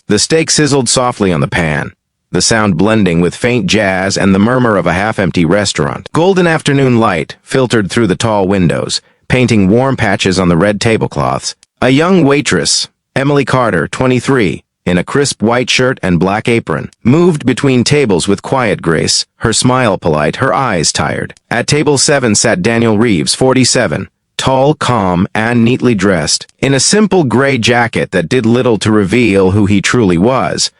The steak sizzled softly on the pan, the sound blending with faint jazz and the murmur of a half-empty restaurant. Golden afternoon light filtered through the tall windows, painting warm patches on the red tablecloths. A young waitress, Emily Carter, 23, in a crisp white shirt and black apron, moved between tables with quiet grace, her smile polite, her eyes tired. At table 7 sat Daniel Reeves, 47, tall, calm, and neatly dressed, in a simple gray jacket that did little to reveal who he truly was.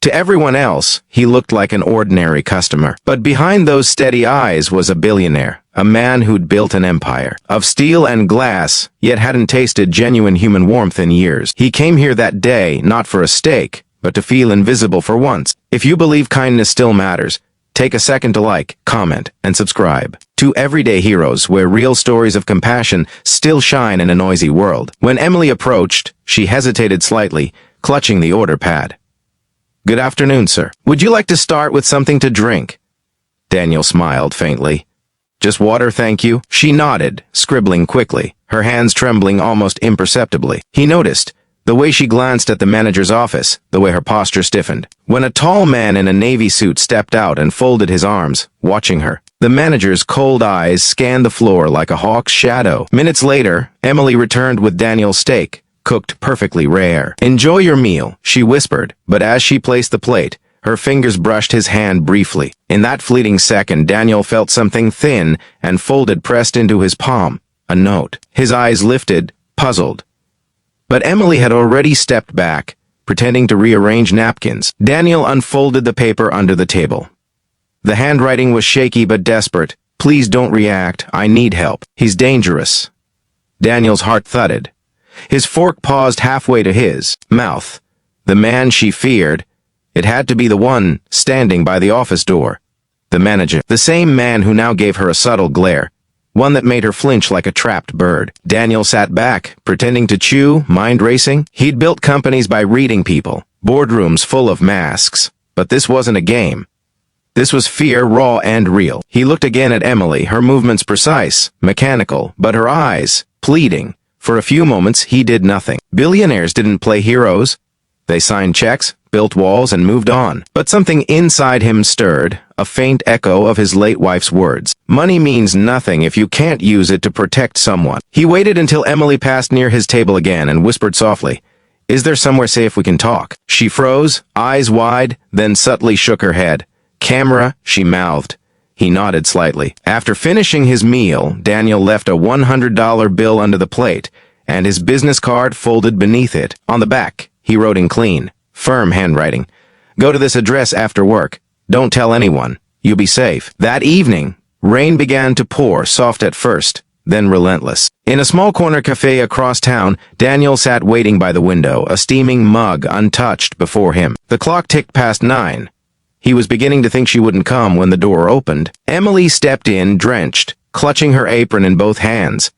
To everyone else, he looked like an ordinary customer. But behind those steady eyes was a billionaire, a man who'd built an empire of steel and glass, yet hadn't tasted genuine human warmth in years. He came here that day not for a steak, but to feel invisible for once. If you believe kindness still matters, take a second to like, comment, and subscribe to Everyday Heroes, where real stories of compassion still shine in a noisy world. When Emily approached, she hesitated slightly, clutching the order pad. "Good afternoon, sir. Would you like to start with something to drink?" Daniel smiled faintly. "Just water, thank you." She nodded, scribbling quickly, her hands trembling almost imperceptibly. He noticed the way she glanced at the manager's office, the way her posture stiffened. When a tall man in a navy suit stepped out and folded his arms, watching her, the manager's cold eyes scanned the floor like a hawk's shadow. Minutes later, Emily returned with Daniel's steak, cooked perfectly rare. "Enjoy your meal," she whispered, but as she placed the plate, her fingers brushed his hand briefly. In that fleeting second, Daniel felt something thin and folded pressed into his palm, a note. His eyes lifted, puzzled. But Emily had already stepped back, pretending to rearrange napkins. Daniel unfolded the paper under the table. The handwriting was shaky but desperate. "Please don't react. I need help. He's dangerous." Daniel's heart thudded. His fork paused halfway to his mouth. The man she feared, it had to be the one standing by the office door. The manager, the same man who now gave her a subtle glare, one that made her flinch like a trapped bird. Daniel sat back, pretending to chew, mind racing. He'd built companies by reading people, boardrooms full of masks. But this wasn't a game. This was fear, raw and real. He looked again at Emily, her movements precise, mechanical, but her eyes pleading. For a few moments, he did nothing. Billionaires didn't play heroes. They signed checks, built walls, and moved on. But something inside him stirred, a faint echo of his late wife's words. Money means nothing if you can't use it to protect someone. He waited until Emily passed near his table again and whispered softly, "Is there somewhere safe we can talk?" She froze, eyes wide, then subtly shook her head. "Camera," she mouthed. He nodded slightly. After finishing his meal, Daniel left a $100 bill under the plate, and his business card folded beneath it. On the back, he wrote in clean, firm handwriting, "Go to this address after work. Don't tell anyone. You'll be safe." That evening, rain began to pour, soft at first, then relentless. In a small corner cafe across town, Daniel sat waiting by the window, a steaming mug untouched before him. The clock ticked past 9. He was beginning to think she wouldn't come when the door opened. Emily stepped in, drenched, clutching her apron in both hands.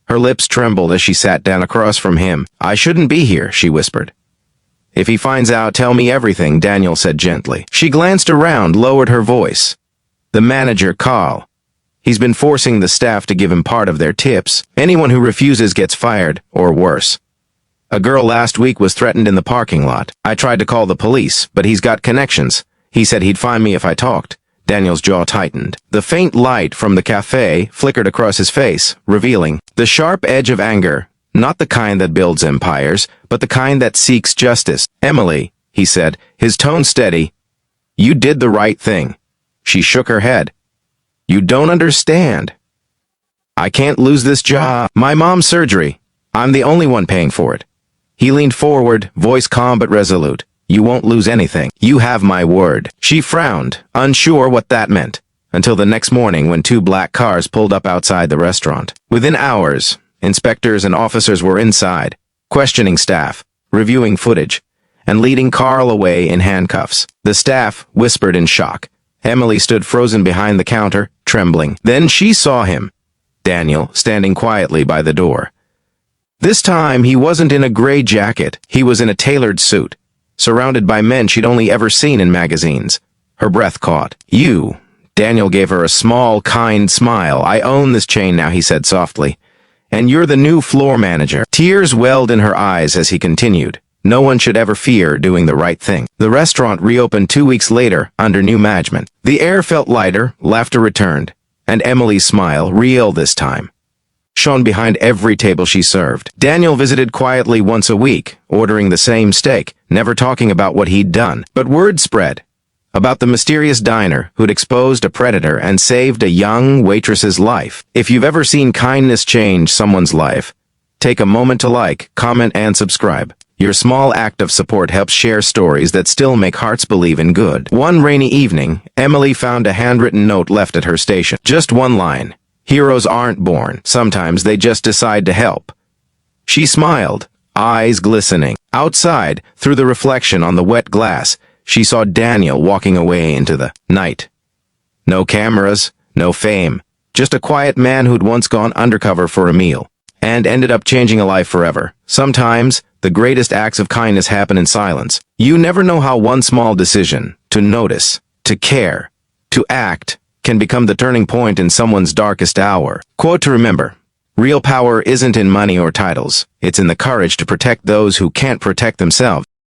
Her lips trembled as she sat down across from him. "I shouldn't be here," she whispered. "If he finds out, tell me everything," Daniel said gently. She glanced around, lowered her voice. "The manager, Carl. He's been forcing the staff to give him part of their tips. Anyone who refuses gets fired, or worse. A girl last week was threatened in the parking lot. I tried to call the police, but he's got connections. He said he'd find me if I talked." Daniel's jaw tightened. The faint light from the cafe flickered across his face, revealing the sharp edge of anger, not the kind that builds empires, but the kind that seeks justice. "Emily," he said, his tone steady, "you did the right thing." She shook her head. "You don't understand. I can't lose this job. My mom's surgery. I'm the only one paying for it." He leaned forward, voice calm but resolute. "You won't lose anything. You have my word." She frowned, unsure what that meant, until the next morning when 2 black cars pulled up outside the restaurant. Within hours, inspectors and officers were inside, questioning staff, reviewing footage, and leading Carl away in handcuffs. The staff whispered in shock. Emily stood frozen behind the counter, trembling. Then she saw him, Daniel, standing quietly by the door. This time, he wasn't in a gray jacket. He was in a tailored suit, surrounded by men she'd only ever seen in magazines. Her breath caught. "You." Daniel gave her a small, kind smile. "I own this chain now," he said softly. "And you're the new floor manager." Tears welled in her eyes as he continued. No one should ever fear doing the right thing. The restaurant reopened 2 weeks later under new management. The air felt lighter, laughter returned, and Emily's smile, real this time, shone behind every table she served. Daniel visited quietly once a week, ordering the same steak, never talking about what he'd done. But word spread about the mysterious diner who'd exposed a predator and saved a young waitress's life. If you've ever seen kindness change someone's life, take a moment to like, comment, and subscribe. Your small act of support helps share stories that still make hearts believe in good. One rainy evening, Emily found a handwritten note left at her station. Just one line. Heroes aren't born. Sometimes they just decide to help. She smiled, eyes glistening. Outside, through the reflection on the wet glass, she saw Daniel walking away into the night. No cameras, no fame, just a quiet man who'd once gone undercover for a meal and ended up changing a life forever. Sometimes, the greatest acts of kindness happen in silence. You never know how one small decision, to notice, to care, to act, can become the turning point in someone's darkest hour. Quote to remember: real power isn't in money or titles. It's in the courage to protect those who can't protect themselves.